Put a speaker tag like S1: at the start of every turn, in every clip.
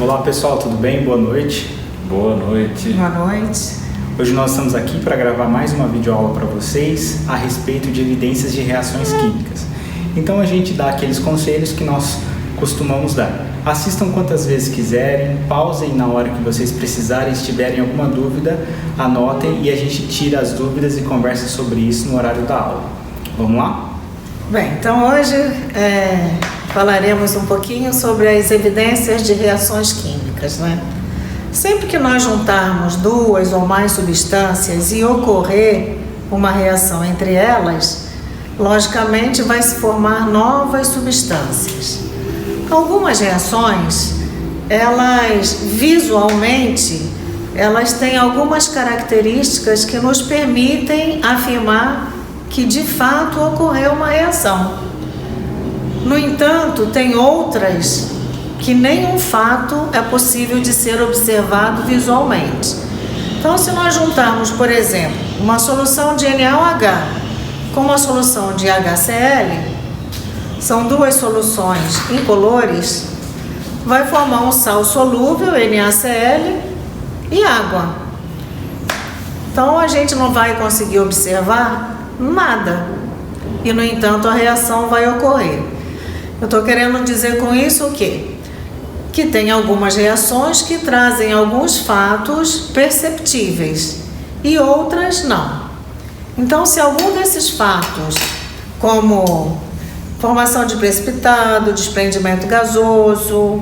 S1: Olá pessoal, tudo bem? Boa noite.
S2: Boa noite.
S3: Boa noite.
S1: Hoje nós estamos aqui para gravar mais uma videoaula para vocês a respeito de evidências de reações químicas. Então a gente dá aqueles conselhos que nós costumamos dar. Assistam quantas vezes quiserem, pausem na hora que vocês precisarem, se tiverem alguma dúvida, anotem e a gente tira as dúvidas e conversa sobre isso no horário da aula. Vamos lá?
S3: Bem, então hoje falaremos um pouquinho sobre as evidências de reações químicas, né? Sempre que nós juntarmos duas ou mais substâncias e ocorrer uma reação entre elas, logicamente vai se formar novas substâncias. Algumas reações, elas visualmente, elas têm algumas características que nos permitem afirmar que de fato ocorreu uma reação. No entanto, tem outras que nenhum fato é possível de ser observado visualmente. Então, se nós juntarmos, por exemplo, uma solução de NaOH com uma solução de HCl, são duas soluções incolores, vai formar um sal solúvel, NaCl, e água. Então, a gente não vai conseguir observar nada. E, no entanto, a reação vai ocorrer. Eu estou querendo dizer com isso o quê? Que tem algumas reações que trazem alguns fatos perceptíveis e outras não. Então, se algum desses fatos, como formação de precipitado, desprendimento gasoso,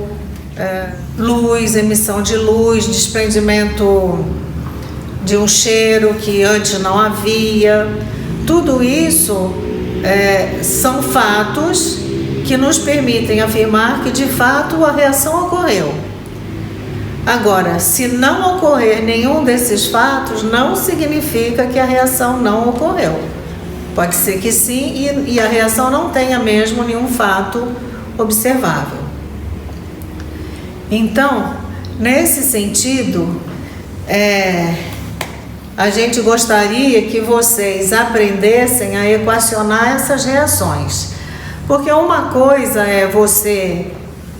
S3: luz, emissão de luz, desprendimento de um cheiro que antes não havia, tudo isso são fatos que nos permitem afirmar que de fato a reação ocorreu. Agora, se não ocorrer nenhum desses fatos, não significa que a reação não ocorreu. Pode ser que sim e a reação não tenha mesmo nenhum fato observável. Então, nesse sentido, a gente gostaria que vocês aprendessem a equacionar essas reações. Porque uma coisa é você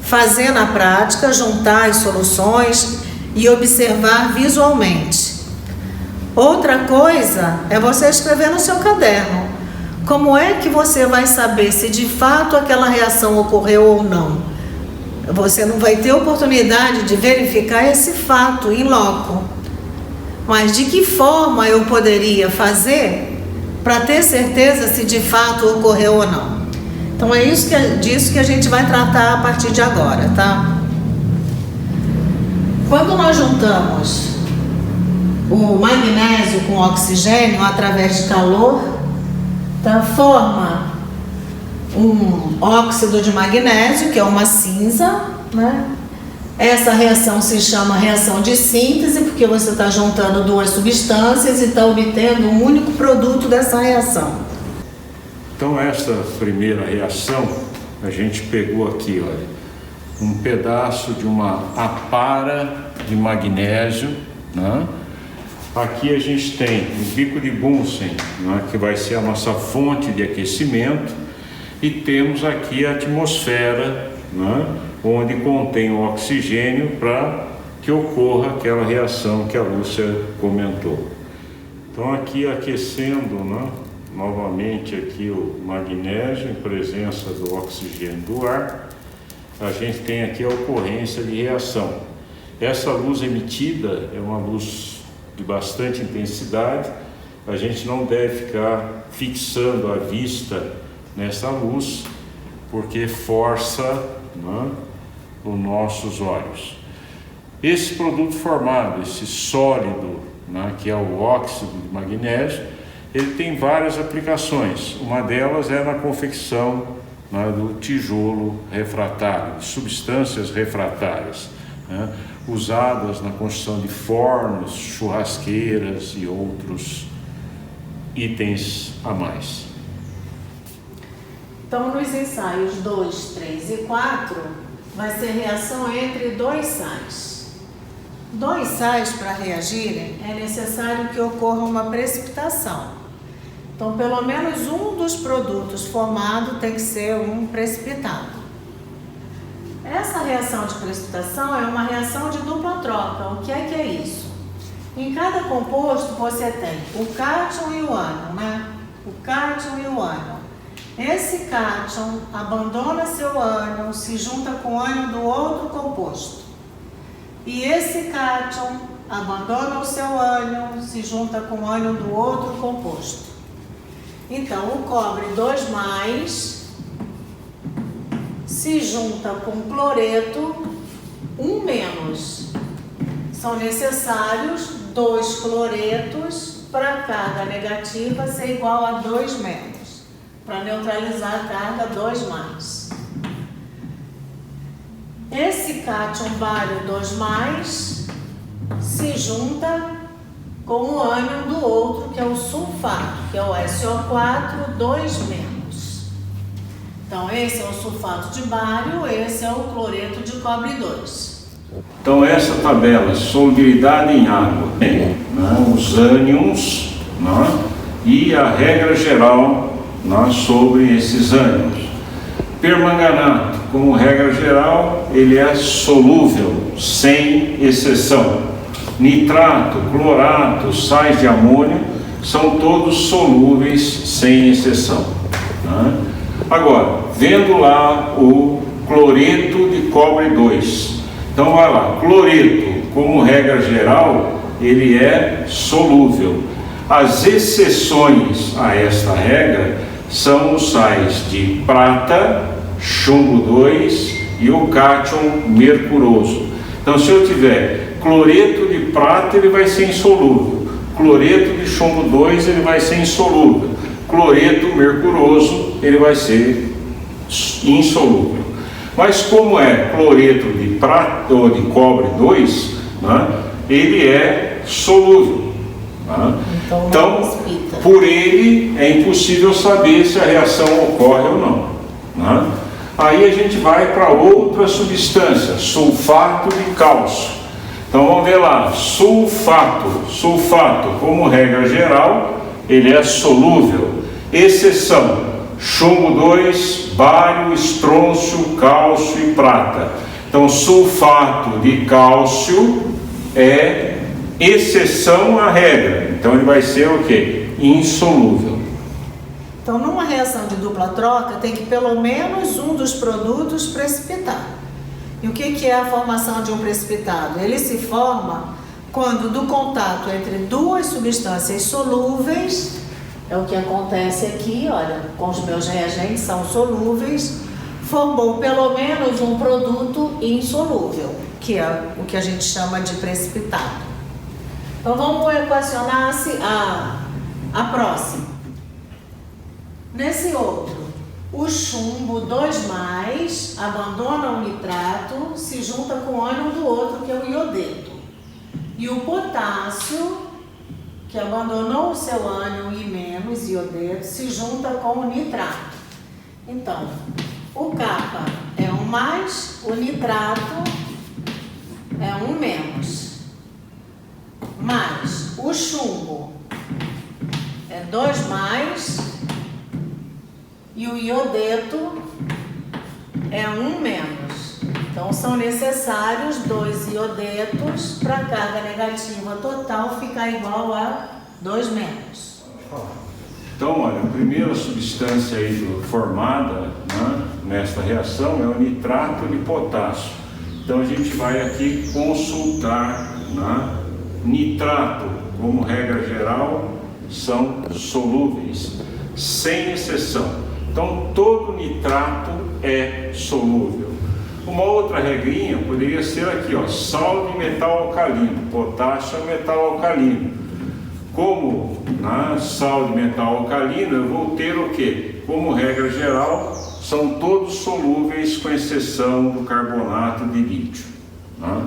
S3: fazer na prática, juntar as soluções e observar visualmente. Outra coisa é você escrever no seu caderno. Como é que você vai saber se de fato aquela reação ocorreu ou não? Você não vai ter oportunidade de verificar esse fato in loco. Mas de que forma eu poderia fazer para ter certeza se de fato ocorreu ou não? Então é disso que a gente vai tratar a partir de agora, tá? Quando nós juntamos o magnésio com o oxigênio através de calor, tá, forma um óxido de magnésio, que é uma cinza, né? Essa reação se chama reação de síntese, porque você está juntando duas substâncias e está obtendo um único produto dessa reação.
S2: Então, essa primeira reação, a gente pegou aqui, olha, um pedaço de uma apara de magnésio, né? Aqui a gente tem o bico de Bunsen, né, que vai ser a nossa fonte de aquecimento, e temos aqui a atmosfera, né, onde contém o oxigênio para que ocorra aquela reação que a Lúcia comentou. Então, aqui aquecendo, né, novamente aqui o magnésio em presença do oxigênio do ar, a gente tem aqui a ocorrência de reação. Essa luz emitida é uma luz de bastante intensidade, a gente não deve ficar fixando a vista nessa luz, porque força, né, os nossos olhos. Esse produto formado, esse sólido, né, que é o óxido de magnésio, ele tem várias aplicações. Uma delas é na confecção, né, do tijolo refratário, de substâncias refratárias, né, usadas na construção de fornos, churrasqueiras e outros itens a mais.
S3: Então, nos ensaios 2, 3 e 4, vai ser reação entre dois sais. Dois sais, para reagirem, é necessário que ocorra uma precipitação. Então, pelo menos um dos produtos formados tem que ser um precipitado. Essa reação de precipitação é uma reação de dupla troca. O que é isso? Em cada composto você tem o cátion e o ânion, né? O cátion e o ânion. Esse cátion abandona seu ânion, se junta com o ânion do outro composto. E esse cátion abandona o seu ânion, se junta com o ânion do outro composto. Então, o cobre 2+, se junta com o cloreto 1-. São necessários 2 cloretos para a carga negativa ser igual a 2-, para neutralizar a carga 2+. Esse cátion bário 2+, se junta com o ânion do outro, que é o sulfato, que é o SO4 2-. Então, esse é o sulfato de bário, esse é o cloreto de cobre 2.
S2: Então, essa tabela, solubilidade em água, tem, né, os ânions, né, e a regra geral, né, sobre esses ânions. Permanganato, como regra geral, ele é solúvel, sem exceção. Nitrato, clorato, sais de amônio, são todos solúveis, sem exceção. Né? Agora, vendo lá o cloreto de cobre 2. Então, vai lá, cloreto, como regra geral, ele é solúvel. As exceções a esta regra são os sais de prata, chumbo 2 e o cátion mercuroso. Então, se eu tiver cloreto de prata, ele vai ser insolúvel. Cloreto de chumbo 2, ele vai ser insolúvel. Cloreto mercuroso, ele vai ser insolúvel. Mas como é cloreto de prata ou de cobre 2, né, ele é solúvel. Né? Então, por ele é impossível saber se a reação ocorre ou não. Né? Aí a gente vai para outra substância, sulfato de cálcio. Então vamos ver lá, sulfato, como regra geral, ele é solúvel. Exceção, chumbo 2, bário, estrôncio, cálcio e prata. Então sulfato de cálcio é exceção à regra. Então ele vai ser o quê? Insolúvel.
S3: Então, numa reação de dupla troca, tem que pelo menos um dos produtos precipitar. E o que é a formação de um precipitado? Ele se forma quando do contato entre duas substâncias solúveis, é o que acontece aqui, olha, com os meus reagentes são solúveis, formou pelo menos um produto insolúvel, que é o que a gente chama de precipitado. Então vamos equacionar a próxima. Nesse outro, o chumbo 2+, abandona o nitrato, se junta com o ânion do outro, que é o iodeto. E o potássio, que abandonou o seu ânion e menos iodeto, se junta com o nitrato. Então, o kappa é 1+, o nitrato é 1-. Mais o chumbo é 2+, e o iodeto é 1-. Então, são necessários 2 iodetos para a carga negativa total ficar igual a 2-.
S2: Então, olha, a primeira substância aí formada, né, nesta reação é o nitrato de potássio. Então, a gente vai aqui consultar, né, nitrato, como regra geral, são solúveis, sem exceção. Então, todo nitrato é solúvel. Uma outra regrinha poderia ser aqui, ó, sal de metal alcalino. Potássio é metal alcalino. Como na sal de metal alcalino, eu vou ter o quê? Como regra geral, são todos solúveis, com exceção do carbonato de lítio. Né?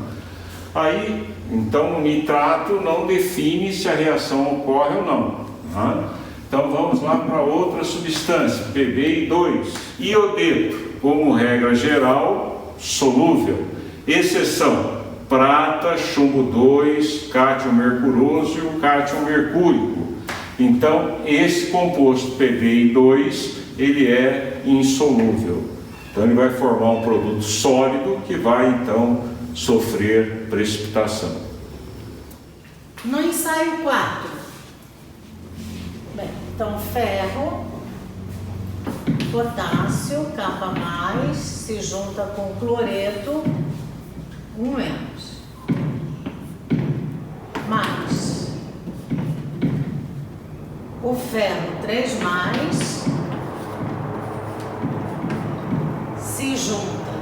S2: Aí, então, o nitrato não define se a reação ocorre ou não. Né? Então vamos lá para outra substância, PbI2, iodeto, como regra geral, solúvel. Exceção, prata, chumbo 2, cátion mercuroso e o cátion mercúrico. Então esse composto PbI2, ele é insolúvel. Então ele vai formar um produto sólido que vai então sofrer precipitação.
S3: No ensaio 4, bem, então ferro, potássio, K+, se junta com cloreto, 1-, mais o ferro 3+, se junta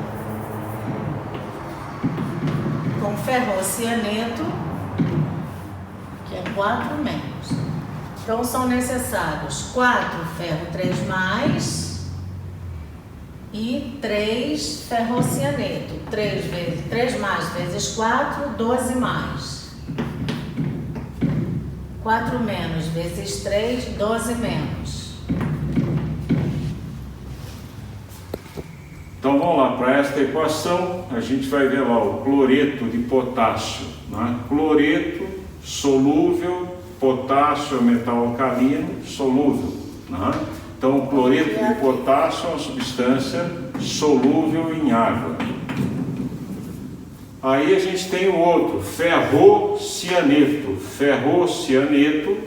S3: com ferrocianeto, que é 4-. Então são necessários 4 ferro 3+, e 3 ferrocianeto. 3 vezes 4, 12+. 4 menos vezes 3, 12 menos.
S2: Então vamos lá, para esta equação a gente vai ver lá o cloreto de potássio, né? Cloreto solúvel, potássio é metal alcalino solúvel, né? Então o cloreto de potássio é uma substância solúvel em água. Aí a gente tem o outro, ferrocianeto. Ferrocianeto,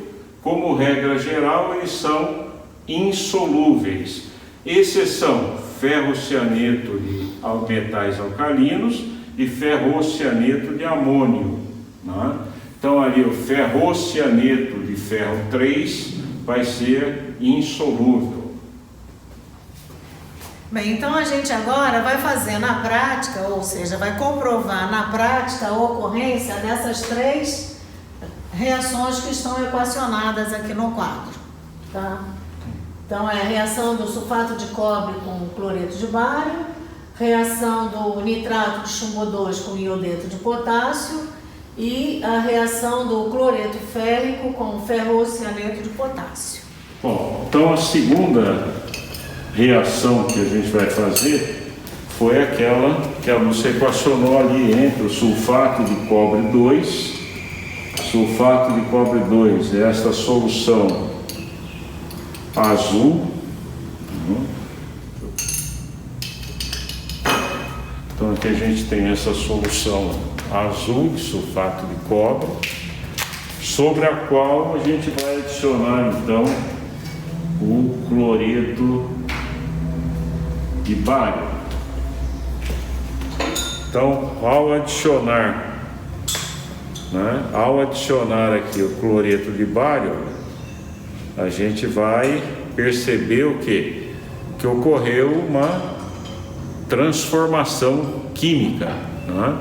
S2: como regra geral, eles são insolúveis. Exceção, ferrocianeto de metais alcalinos e ferrocianeto de amônio, né? Então ali o ferrocianeto de ferro 3 vai ser insolúvel.
S3: Bem, então a gente agora vai fazer na prática, ou seja, vai comprovar na prática a ocorrência dessas 3 reações que estão equacionadas aqui no quadro, tá? Então é a reação do sulfato de cobre com cloreto de bário, reação do nitrato de chumbo 2 com iodeto de potássio e a reação do cloreto férrico com ferrocianeto de potássio.
S2: Bom, então a segunda reação que a gente vai fazer foi aquela que a Lúcia equacionou ali entre o sulfato de cobre 2. Sulfato de cobre 2 é esta solução azul. Então aqui a gente tem essa solução azul de sulfato de cobre, sobre a qual a gente vai adicionar então o cloreto de bário. Então, ao adicionar aqui o cloreto de bário, a gente vai perceber o quê? Que ocorreu uma transformação química, né?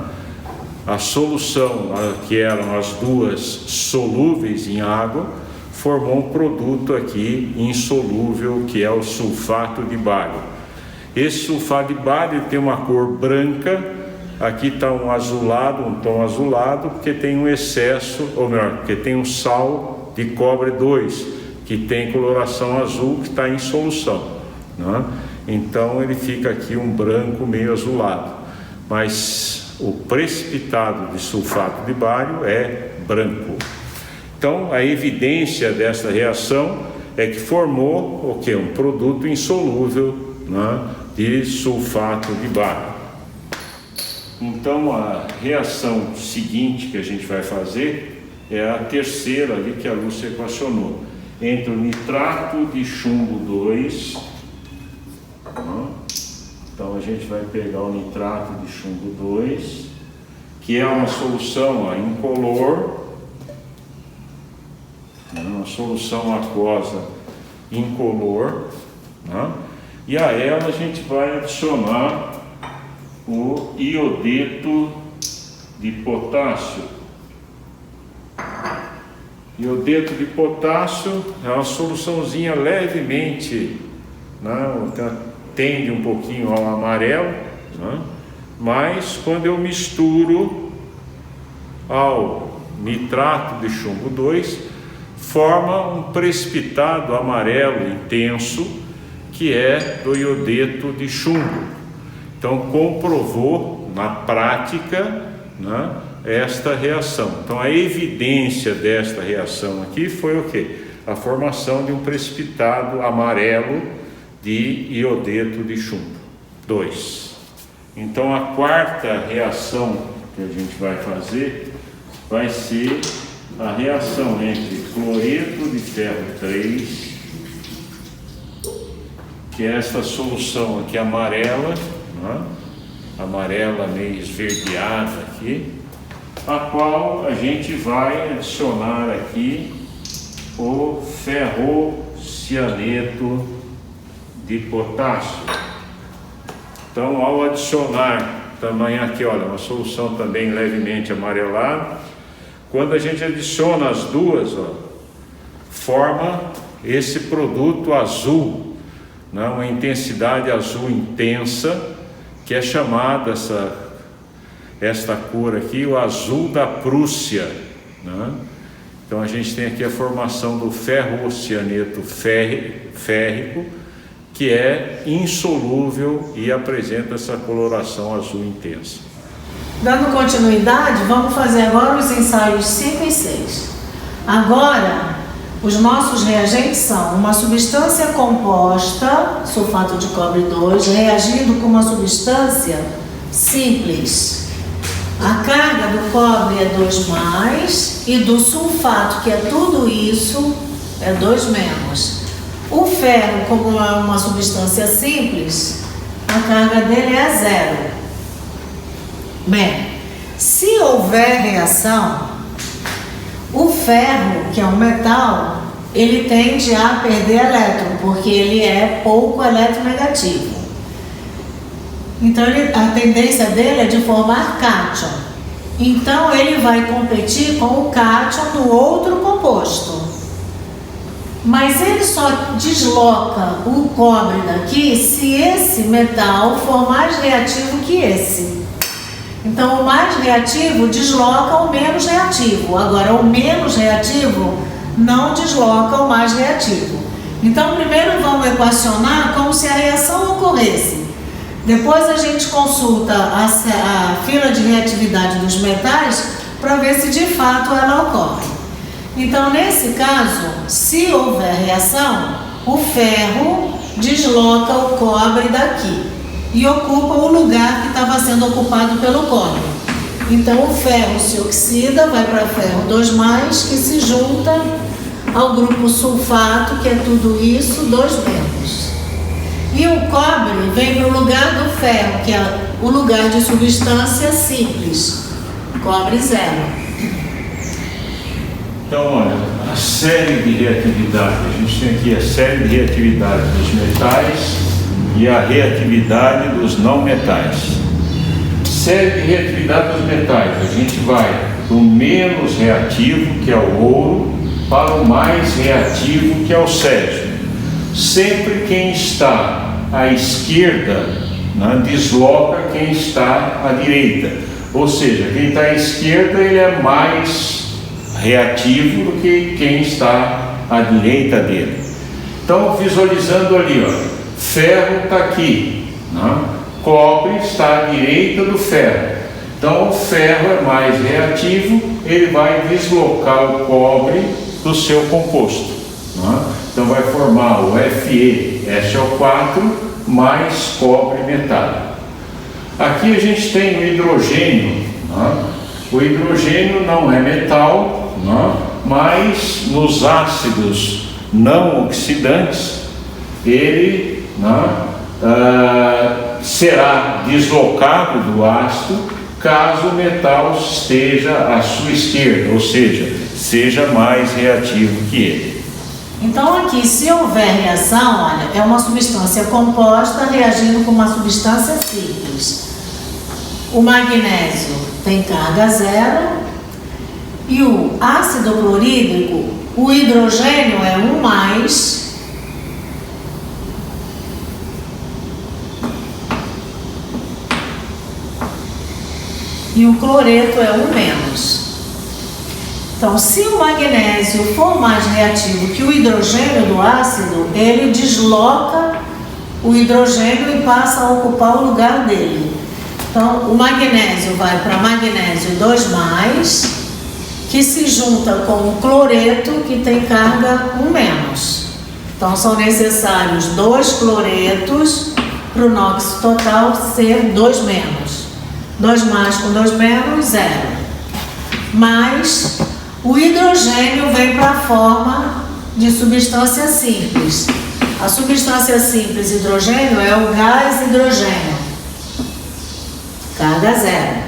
S2: A solução, que eram as duas solúveis em água, formou um produto aqui insolúvel, que é o sulfato de bário. Esse sulfato de bário tem uma cor branca, aqui está um tom azulado, porque tem um excesso, ou melhor, porque tem um sal de cobre 2, que tem coloração azul, que está em solução, né? Então ele fica aqui um branco meio azulado, mas o precipitado de sulfato de bário é branco. Então a evidência dessa reação é que formou o quê? Um produto insolúvel, né, de sulfato de bário. Então a reação seguinte que a gente vai fazer é a terceira ali que a Lúcia equacionou, entre o nitrato de chumbo 2, então a gente vai pegar o nitrato de chumbo 2, que é uma solução incolor, uma solução aquosa incolor, né? E a ela a gente vai adicionar o iodeto de potássio. Iodeto de potássio é uma soluçãozinha levemente, né, tende um pouquinho ao amarelo, né, mas quando eu misturo ao nitrato de chumbo 2, forma um precipitado amarelo intenso, que é do iodeto de chumbo. Então comprovou na prática, né, esta reação. Então a evidência desta reação aqui foi o quê? A formação de um precipitado amarelo de iodeto de chumbo. 2. Então a quarta reação que a gente vai fazer vai ser a reação entre cloreto de ferro 3, que é essa solução aqui amarela, né? Amarela meio esverdeada aqui, a qual a gente vai adicionar aqui o ferrocianeto de potássio. Então, ao adicionar também aqui, olha, uma solução também levemente amarelada, quando a gente adiciona as duas, ó, forma esse produto azul, né, uma intensidade azul intensa, que é chamada esta cor aqui, o azul da Prússia, né? Então a gente tem aqui a formação do ferrocianeto férrico, que é insolúvel e apresenta essa coloração azul intensa.
S3: Dando continuidade, vamos fazer agora os ensaios 5 e 6. Agora, os nossos reagentes são uma substância composta, sulfato de cobre 2, reagindo com uma substância simples. A carga do cobre é 2+, e do sulfato, que é tudo isso, é 2-. O ferro, como é uma substância simples, a carga dele é 0. Bem, se houver reação, o ferro, que é um metal, ele tende a perder elétron, porque ele é pouco eletronegativo. Então, a tendência dele é de formar cátion. Então, ele vai competir com o cátion no outro composto. Mas ele só desloca o cobre daqui se esse metal for mais reativo que esse. Então, o mais reativo desloca o menos reativo. Agora, o menos reativo não desloca o mais reativo. Então, primeiro vamos equacionar como se a reação ocorresse. Depois a gente consulta a fila de reatividade dos metais para ver se de fato ela ocorre. Então, nesse caso, se houver reação, o ferro desloca o cobre daqui e ocupa o lugar que estava sendo ocupado pelo cobre. Então, o ferro se oxida, vai para ferro 2+, que se junta ao grupo sulfato, que é tudo isso, 2-. E o cobre vem para o lugar do ferro, que é o lugar de substância simples, cobre 0.
S2: Então, olha, a série de reatividade, a gente tem aqui a série de reatividade dos metais e a reatividade dos não metais. Série de reatividade dos metais, a gente vai do menos reativo, que é o ouro, para o mais reativo, que é o césio. Sempre quem está à esquerda, né, desloca quem está à direita. Ou seja, quem está à esquerda ele é mais reativo do que quem está à direita dele. Então, visualizando ali, ó, ferro está aqui, né? Cobre está à direita do ferro. Então, o ferro é mais reativo, ele vai deslocar o cobre do seu composto, né? Então, vai formar o FeSO4 mais cobre metálico. Aqui a gente tem o hidrogênio, né? O hidrogênio não é metal, né? Mas nos ácidos não oxidantes, ele, né, será deslocado do ácido caso o metal esteja à sua esquerda, ou seja, seja mais reativo que ele.
S3: Então aqui, se houver reação, olha, é uma substância composta reagindo com uma substância simples. O magnésio tem carga 0 e o ácido clorídrico, o hidrogênio é 1+, e o cloreto é 1-. Então, se o magnésio for mais reativo que o hidrogênio do ácido, ele desloca o hidrogênio e passa a ocupar o lugar dele. Então, o magnésio vai para magnésio 2+, que se junta com o cloreto, que tem carga 1-. Então, são necessários 2 cloretos para o NOx total ser 2 menos. 2 mais com 2 menos, 0. Mas o hidrogênio vem para a forma de substância simples. A substância simples hidrogênio é o gás hidrogênio. Carga 0.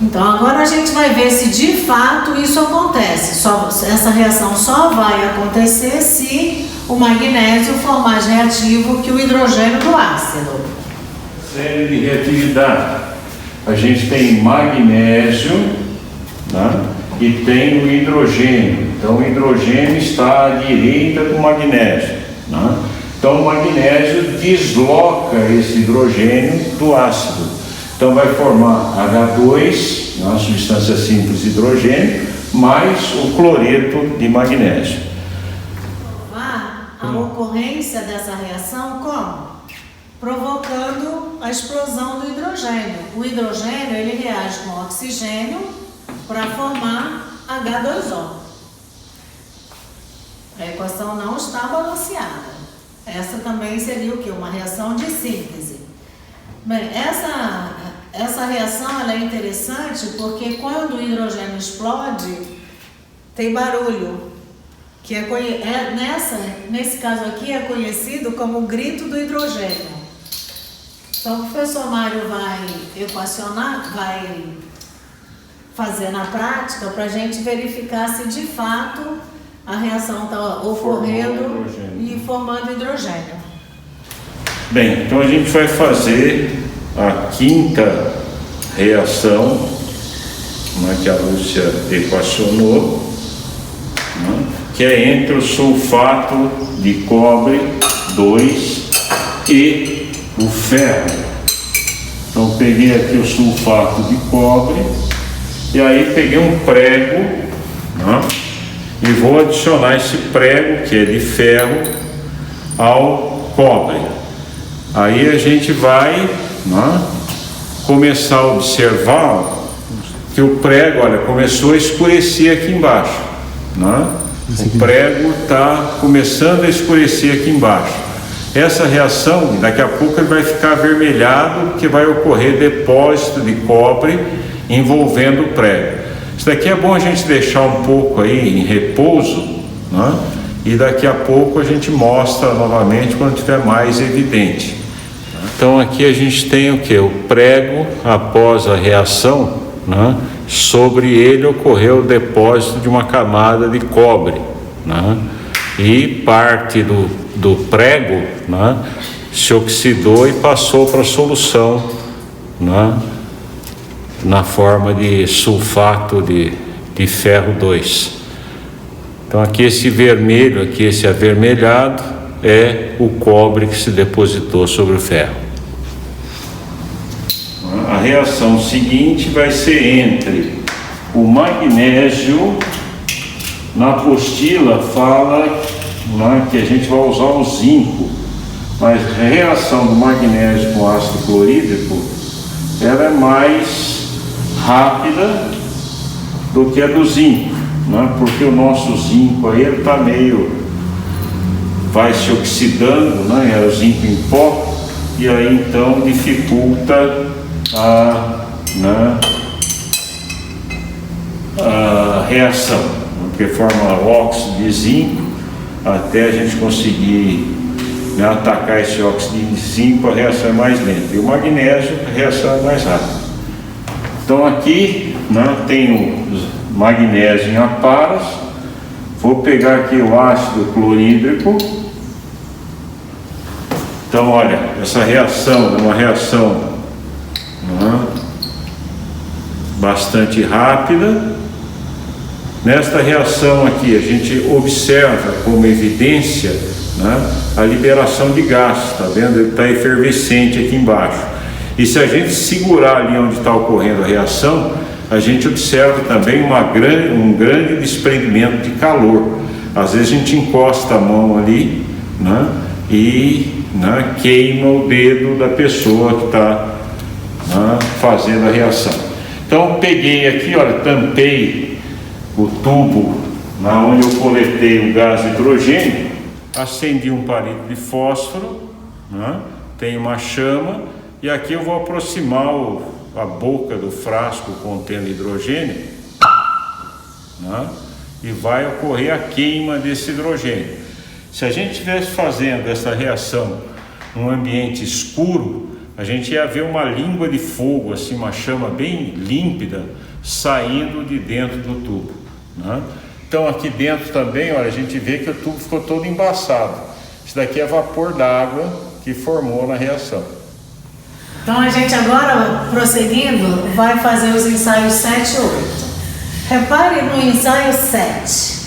S3: Então agora a gente vai ver se de fato isso acontece. Essa reação só vai acontecer se o magnésio for mais reativo que o hidrogênio do ácido.
S2: Série de reatividade. A gente tem magnésio, né? E tem o hidrogênio. Então o hidrogênio está à direita do magnésio, né? Então o magnésio desloca esse hidrogênio do ácido. Então vai formar H2, uma substância simples de hidrogênio, mais o cloreto de magnésio.
S3: A ocorrência dessa reação como? Provocando a explosão do hidrogênio. O hidrogênio ele reage com oxigênio para formar H2O. A equação não está balanceada. Essa também seria o quê? Uma reação de síntese. Bem, essa reação ela é interessante porque quando o hidrogênio explode, tem barulho, que nesse caso aqui é conhecido como o grito do hidrogênio. Então o professor Mário vai equacionar, vai fazer na prática para a gente verificar se de fato a reação está ocorrendo e formando hidrogênio.
S2: Bem, então a gente vai fazer a quinta reação, né, que a Lúcia equacionou, né, que é entre o sulfato de cobre 2 e o ferro. Então peguei aqui o sulfato de cobre e aí peguei um prego, né, e vou adicionar esse prego, que é de ferro, ao cobre. Aí a gente vai, né, começar a observar que o prego, olha, começou a escurecer aqui embaixo, né? O prego está começando a escurecer aqui embaixo. Essa reação, daqui a pouco ele vai ficar avermelhado, porque vai ocorrer depósito de cobre envolvendo o prego. Isso daqui é bom a gente deixar um pouco aí em repouso, né? E daqui a pouco a gente mostra novamente quando estiver mais evidente. Então aqui a gente tem o que? O prego após a reação, né? Sobre ele ocorreu o depósito de uma camada de cobre, né? E parte do prego, né, se oxidou e passou para a solução, né, na forma de sulfato de ferro 2. Então aqui esse vermelho, aqui esse avermelhado é o cobre que se depositou sobre o ferro. A reação seguinte vai ser entre o magnésio. Na apostila fala, né, que a gente vai usar o zinco, mas a reação do magnésio com ácido clorídrico ela é mais rápida do que a do zinco, né, porque o nosso zinco aí ele está vai se oxidando, né, é o zinco em pó, e aí então dificulta a reação, porque forma óxido de zinco, até a gente conseguir, né, atacar esse óxido de zinco, a reação é mais lenta, e o magnésio, a reação é mais rápida. Então aqui, né, tem o magnésio em aparas. Vou pegar aqui o ácido clorídrico. Então olha, essa reação é uma reação, né, bastante rápida. Nesta reação aqui a gente observa como evidência, né, a liberação de gás, está vendo? Ele está efervescente aqui embaixo. E se a gente segurar ali onde está ocorrendo a reação, a gente observa também um grande desprendimento de calor. Às vezes a gente encosta a mão ali, né, e, né, queima o dedo da pessoa que está, né, fazendo a reação. Então peguei aqui, olha, tampei o tubo onde eu coletei o gás de hidrogênio, acendi um palito de fósforo, né? Tem uma chama, e aqui eu vou aproximar a boca do frasco contendo hidrogênio, né? E vai ocorrer a queima desse hidrogênio. Se a gente estivesse fazendo essa reação num ambiente escuro, a gente ia ver uma língua de fogo, assim, uma chama bem límpida, saindo de dentro do tubo, né? Então aqui dentro também, olha, a gente vê que o tubo ficou todo embaçado. Isso daqui é vapor d'água que formou na reação.
S3: Então a gente agora, prosseguindo, vai fazer os ensaios 7 e 8. Repare no ensaio 7.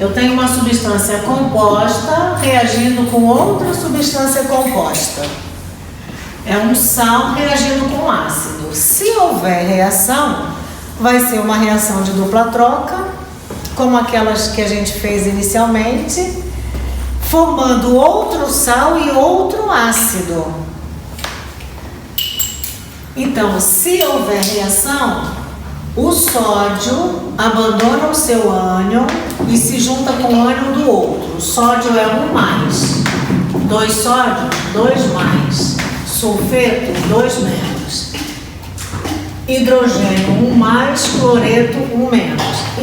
S3: Eu tenho uma substância composta reagindo com outra substância composta. É um sal reagindo com ácido. Se houver reação, vai ser uma reação de dupla troca, como aquelas que a gente fez inicialmente, formando outro sal e outro ácido. Então, se houver reação, o sódio abandona o seu ânion e se junta com o ânion do outro. O sódio é 1+. 2 sódio, 2+. Sulfeto, 2-. Hidrogênio, 1+, cloreto, 1-.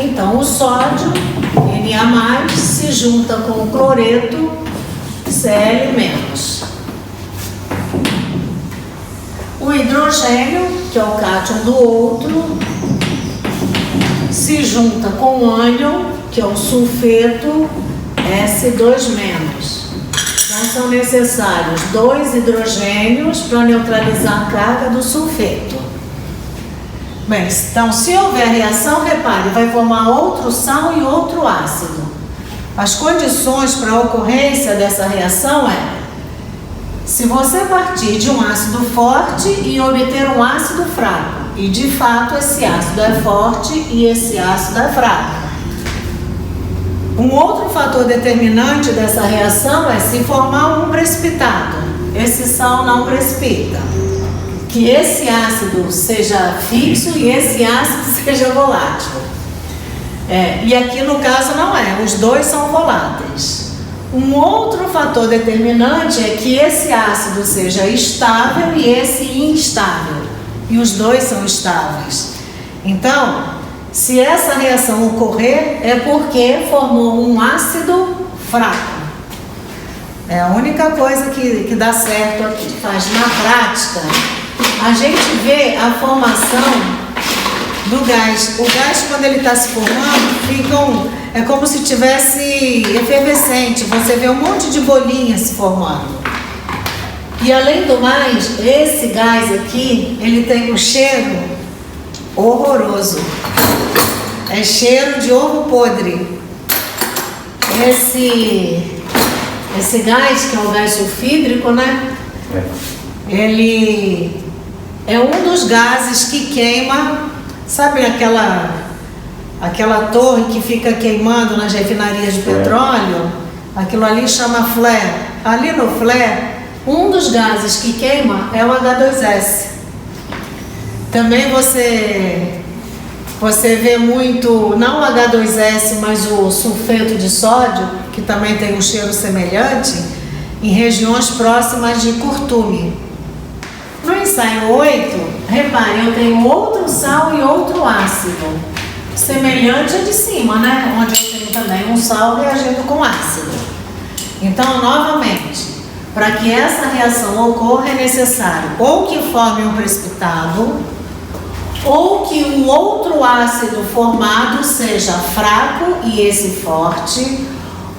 S3: Então, o sódio, Na+, se junta com o cloreto, Cl-. O hidrogênio, que é o cátion do outro, se junta com o ânion, que é o sulfeto, S2-. Então, são necessários 2 hidrogênios para neutralizar a carga do sulfeto. Bem, então, se houver reação, repare, vai formar outro sal e outro ácido. As condições para a ocorrência dessa reação é: se você partir de um ácido forte e obter um ácido fraco, e de fato esse ácido é forte e esse ácido é fraco. Um outro fator determinante dessa reação é se formar um precipitado. Esse sal não precipita. Que esse ácido seja fixo e esse ácido seja volátil. E aqui no caso não é, os dois são voláteis. Um outro fator determinante é que esse ácido seja estável e esse instável. E os dois são estáveis. Então, se essa reação ocorrer, é porque formou um ácido fraco. É a única coisa que dá certo aqui. Mas na prática, a gente vê a formação do gás. O gás, quando ele está se formando, é como se tivesse efervescente. Você vê um monte de bolinhas se formando. E além do mais, esse gás aqui, ele tem um cheiro horroroso. É cheiro de ovo podre. Esse gás, que é o gás sulfídrico, né? Ele é um dos gases que queima, sabe aquela torre que fica queimando nas refinarias de petróleo? Aquilo ali chama flare. Ali no flare, um dos gases que queima é o H2S. Também você vê muito, não o H2S, mas o sulfeto de sódio, que também tem um cheiro semelhante, em regiões próximas de curtume. No ensaio 8, repare, eu tenho outro sal e outro ácido, semelhante ao de cima, né? Onde eu tenho também um sal reagindo com ácido. Então, novamente, para que essa reação ocorra é necessário ou que forme um precipitado, ou que um outro ácido formado seja fraco e esse forte,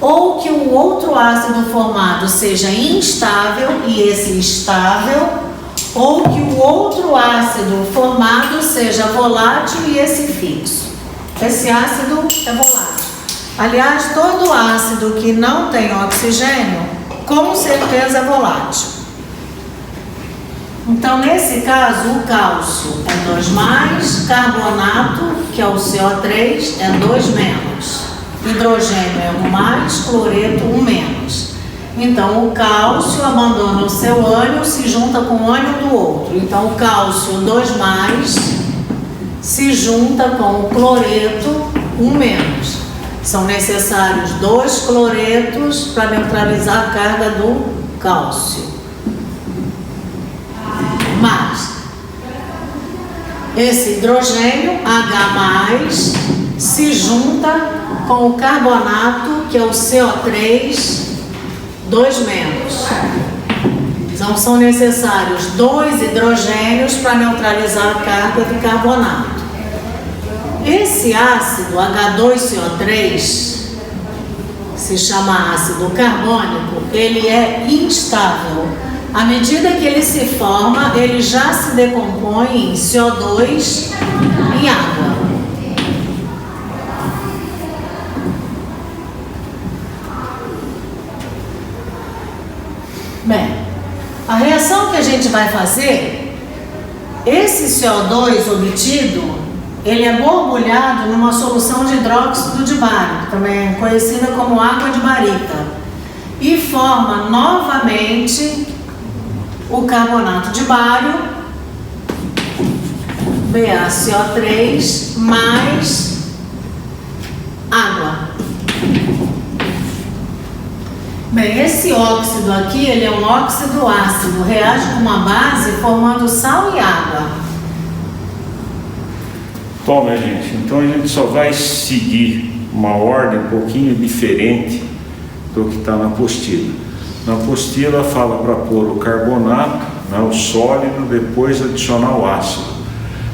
S3: ou que um outro ácido formado seja instável e esse estável, ou que o outro ácido formado seja volátil e esse fixo. Esse ácido é volátil. Aliás, todo ácido que não tem oxigênio, com certeza é volátil. Então, nesse caso, o cálcio é 2+, carbonato, que é o CO3, é 2-. Hidrogênio é 1+, cloreto 1-. Então, o cálcio abandona o seu ânion, se junta com o ânion do outro. Então, o cálcio 2+ se junta com o cloreto 1-. São necessários 2 cloretos para neutralizar a carga do cálcio. Mas esse hidrogênio H+, se junta com o carbonato, que é o CO3, 2 menos. Então são necessários 2 hidrogênios para neutralizar a carga do carbonato. Esse ácido H2CO3 se chama ácido carbônico, ele é instável. À medida que ele se forma, ele já se decompõe em CO2 e água. Bem, a reação que a gente vai fazer, esse CO2 obtido, ele é borbulhado numa solução de hidróxido de bário, também conhecida como água de barita, e forma novamente o carbonato de bário, BaCO3 mais água. Bem, esse óxido aqui, ele é um óxido ácido, reage com uma base formando sal e água.
S2: Bom, minha gente, então a gente só vai seguir uma ordem um pouquinho diferente do que está na apostila. Na apostila fala para pôr o carbonato, né, o sólido, depois adicionar o ácido.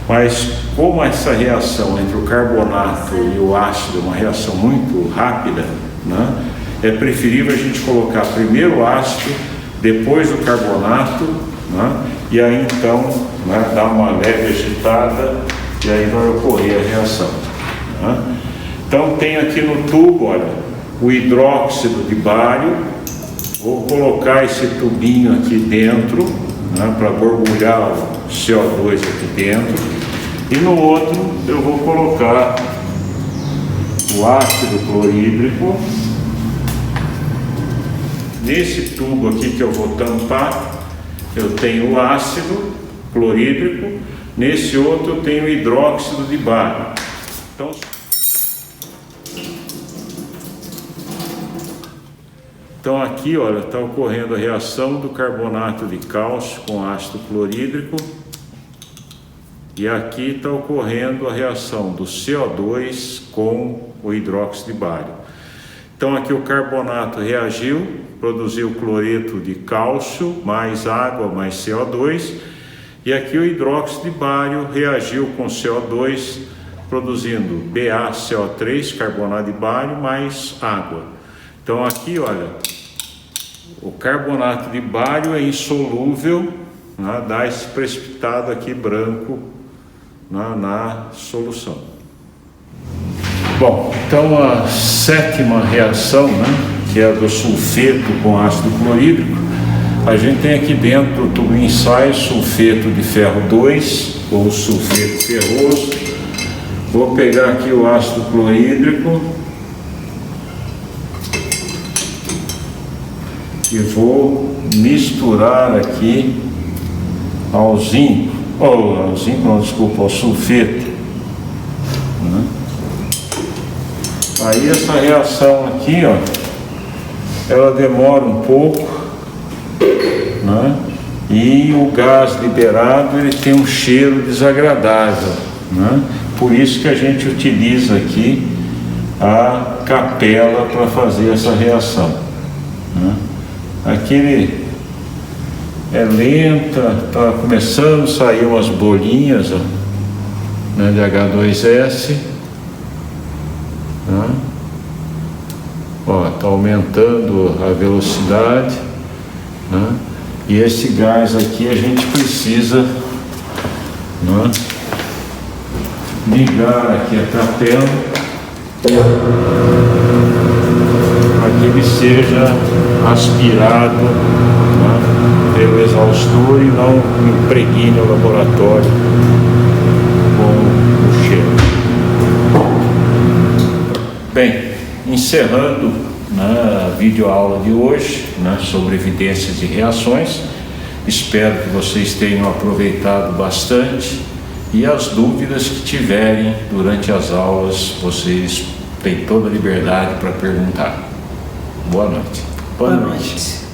S2: Mas como essa reação entre o carbonato e o ácido é uma reação muito rápida, né, é preferível a gente colocar primeiro o ácido, depois o carbonato, né, e aí então, né, dar uma leve agitada e aí vai ocorrer a reação, né. Então tem aqui no tubo, olha, o hidróxido de bário. Vou colocar esse tubinho aqui dentro, né, para borbulhar o CO2 aqui dentro, e no outro eu vou colocar o ácido clorídrico. Nesse tubo aqui que eu vou tampar, eu tenho o ácido clorídrico, nesse outro eu tenho o hidróxido de bário. Então aqui, olha, está ocorrendo a reação do carbonato de cálcio com ácido clorídrico, e aqui está ocorrendo a reação do CO2 com o hidróxido de bário. Então aqui o carbonato reagiu, produziu cloreto de cálcio, mais água, mais CO2, e aqui o hidróxido de bário reagiu com CO2, produzindo BaCO3, carbonato de bário, mais água. Então aqui, olha, o carbonato de bário é insolúvel, né, dá esse precipitado aqui branco, né, na solução. Bom, então a sétima reação, né, que é a do sulfeto com ácido clorídrico, a gente tem aqui dentro do tubo de ensaio sulfeto de ferro 2, ou sulfeto ferroso. Vou pegar aqui o ácido clorídrico e vou misturar aqui ao zinco, ao sulfeto, né? Aí essa reação aqui, ó, ela demora um pouco, né? E o gás liberado, ele tem um cheiro desagradável, né? Por isso que a gente utiliza aqui a capela para fazer essa reação, né? Aqui ele é lenta, está começando a sair umas bolinhas, ó, né, de H2S, né? Ó, está aumentando a velocidade, né? E esse gás aqui a gente precisa, né, ligar aqui a capela para que ele seja aspirado, né, pelo exaustor e não impregne o laboratório com o cheiro. Bem, encerrando, né, a videoaula de hoje, né, sobre evidências de reações, espero que vocês tenham aproveitado bastante, e as dúvidas que tiverem durante as aulas, vocês têm toda a liberdade para perguntar. Boa noite.
S3: Boa noite.